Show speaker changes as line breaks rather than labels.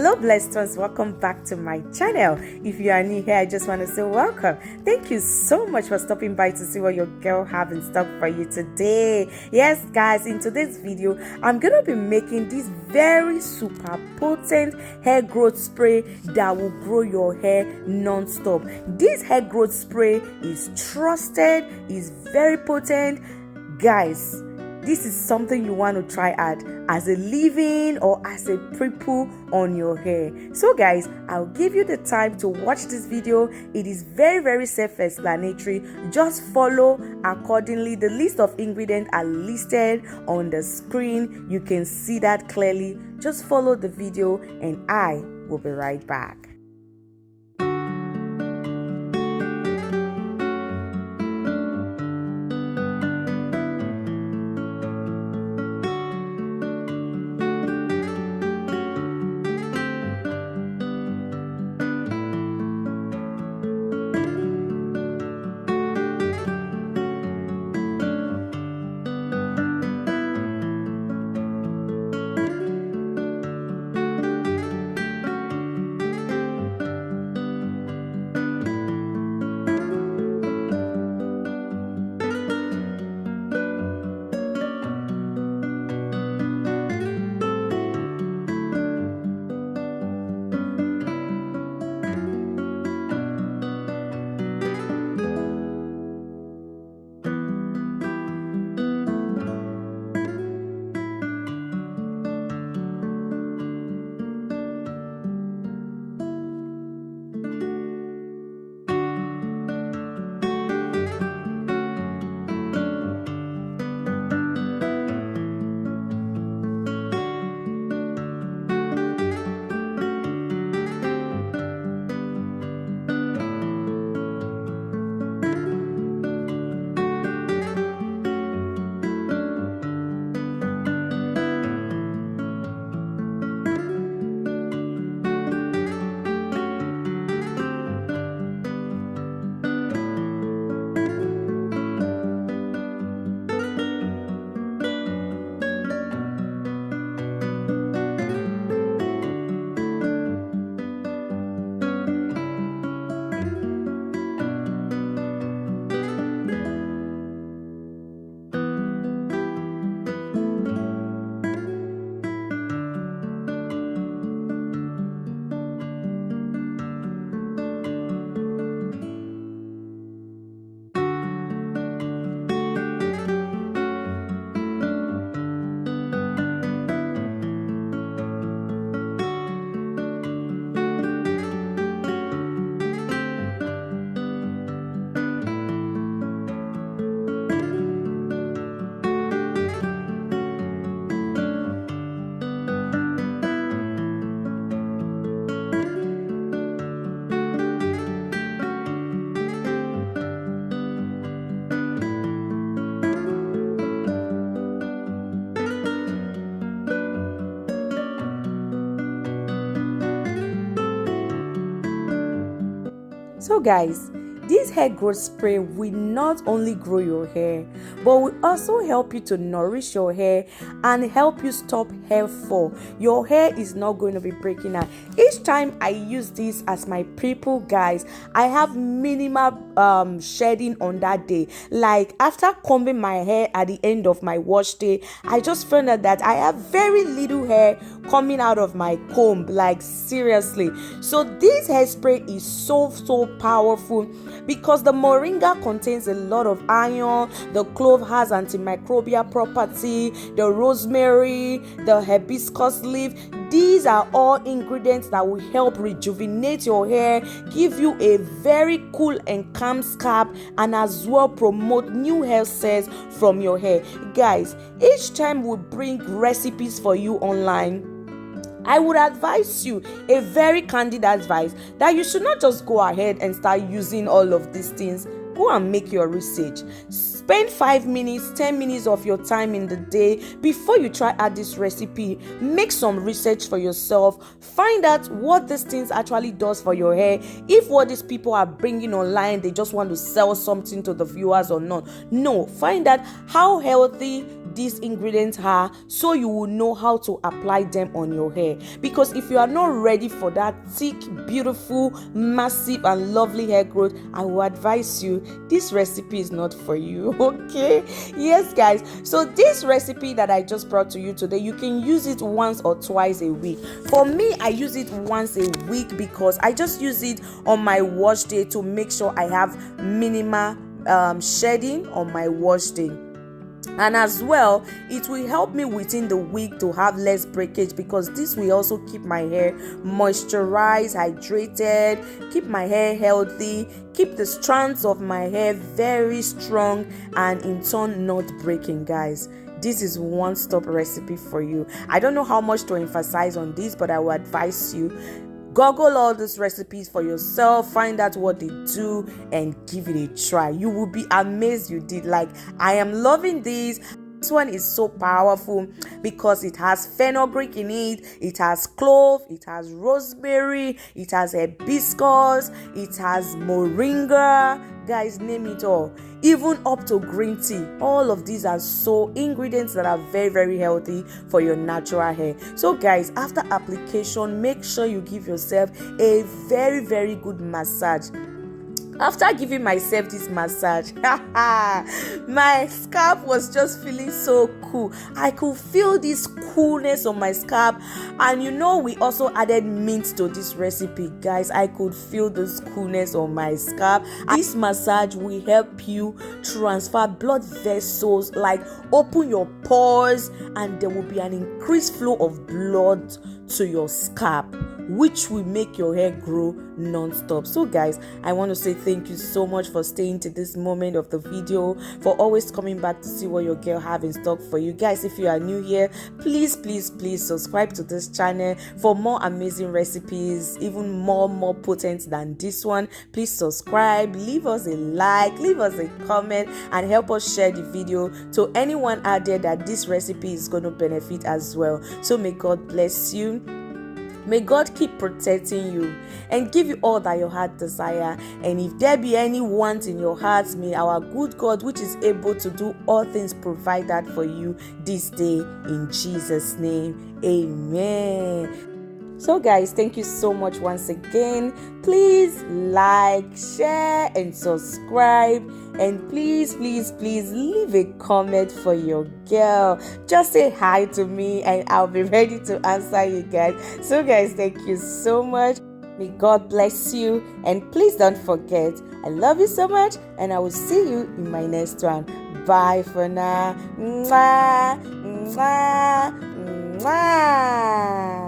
Hello blessed ones, welcome back to my channel. If you are new here, I just want to say welcome. Thank you so much for stopping by to see what your girl have in stock for you today. Yes guys, in today's video I'm gonna be making this very super potent hair growth spray that will grow your hair non-stop. This hair growth spray is trusted, is very potent. Guys, this is something you want to try out as a leave-in or as a pre-poo on your hair. So guys, I'll give you the time to watch this video. It is very self-explanatory. Just follow accordingly. The list of ingredients are listed on the screen. You can see that clearly. Just follow the video and I will be right back. So guys, this hair growth spray will not only grow your hair, but will also help you to nourish your hair and help you stop hair fall. Your hair is not going to be breaking out. Each time I use this as my pre-poo, guys, I have minimal shedding on that day. Like after combing my hair at the end of my wash day, I just found out that I have very little hair coming out of my comb, like seriously. So this hairspray is so powerful because the moringa contains a lot of iron, the clove has antimicrobial property, the rosemary, the hibiscus leaf. These are all ingredients that will help rejuvenate your hair, give you a very cool and calm scalp, and as well promote new hair cells from your hair. Guys, each time we bring recipes for you online, I would advise you, a very candid advice, that you should not just go ahead and start using all of these things. Go and make your research. Spend 5 minutes, 10 minutes of your time in the day before you try out this recipe. Make some research for yourself. Find out what these things actually does for your hair. If what these people are bringing online, they just want to sell something to the viewers or not. No, find out how healthy these ingredients are, so you will know how to apply them on your hair. Because if you are not ready for that thick, beautiful, massive and lovely hair growth, I will advise you, this recipe is not for you. Okay, yes guys, so this recipe that I just brought to you today, you can use it once or twice a week. For me, I use it once a week because I just use it on my wash day to make sure I have minimal shedding on my wash day. And as well, it will help me within the week to have less breakage, because this will also keep my hair moisturized, hydrated, keep my hair healthy, keep the strands of my hair very strong, and in turn not breaking, guys. This is one-stop recipe for you. I don't know how much to emphasize on this, but I will advise you, Google all these recipes for yourself, find out what they do, and give it a try. You will be amazed you did. Like, I am loving this. This one is so powerful because it has fenugreek in it, it has clove, it has rosemary, it has hibiscus, it has moringa. Guys, name it all. Even up to green tea. All of these are so ingredients that are very, very healthy for your natural hair. So guys, after application, make sure you give yourself a very, very good massage. After giving myself this massage, my scalp was just feeling so cool. I could feel this coolness on my scalp. And you know, we also added mint to this recipe, guys. I could feel this coolness on my scalp. This massage will help you transfer blood vessels, like open your pores, and there will be an increased flow of blood to your scalp, which will make your hair grow non-stop. So guys, I want to say thank you so much for staying to this moment of the video, for always coming back to see what your girl have in stock for you. Guys, if you are new here, please subscribe to this channel for more amazing recipes, even more potent than this one. Please subscribe, leave us a like, leave us a comment, and help us share the video to anyone out there that this recipe is going to benefit as well. So may God bless you. May God keep protecting you and give you all that your heart desire. And if there be any want in your hearts, may our good God, which is able to do all things, provide that for you this day. In Jesus' name, amen. So guys, thank you so much once again. Please like, share, and subscribe. And please leave a comment for your girl. Just say hi to me and I'll be ready to answer you guys. So guys, thank you so much. May God bless you. And please don't forget, I love you so much, and I will see you in my next one. Bye for now. Mwah, mwah, mwah.